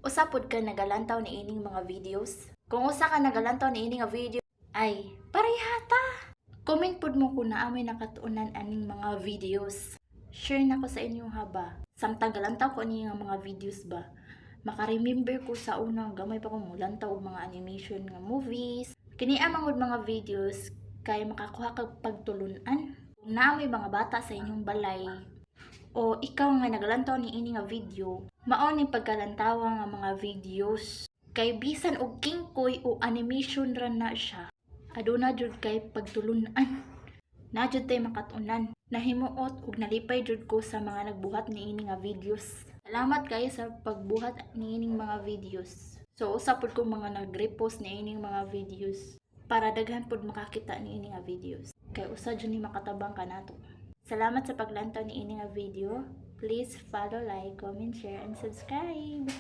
Usa pod ka nagalantaw ni ining mga videos? Kung usa ka nagalantaw ni ining nga video, ay parehata. Comment pod mo kung naamoy nakatuunan aning mga videos. Share na ko sa inyong haba. Samtang galantaw ko ani nga mga videos ba. Maka-remember ko sa unang gamay pa ko mulantaw og mga animation nga movies. Kini amang mga videos kay makakuha kag pagtulunan. Kung naamoy mga bata sa inyong balay, o ikaw nga nagalantaw ni ini nga video, mao ni pagkalantawa nga mga videos kay bisan og kingkoy o animation ra na siya, aduna jud kay pagtulunan, na jud tay makatunan. Nahimuot ug nalipay jud ko sa mga nagbuhat ni ini nga videos. Salamat kayo sa pagbuhat ni ining mga videos. So usa pod ko mga nag-repost ni ining mga videos para daghan pod makakita ni ini nga videos, kay usa jud ni makatabang kanato. Salamat sa paglantaw ni ini nga video. Please follow, like, comment, share, and subscribe.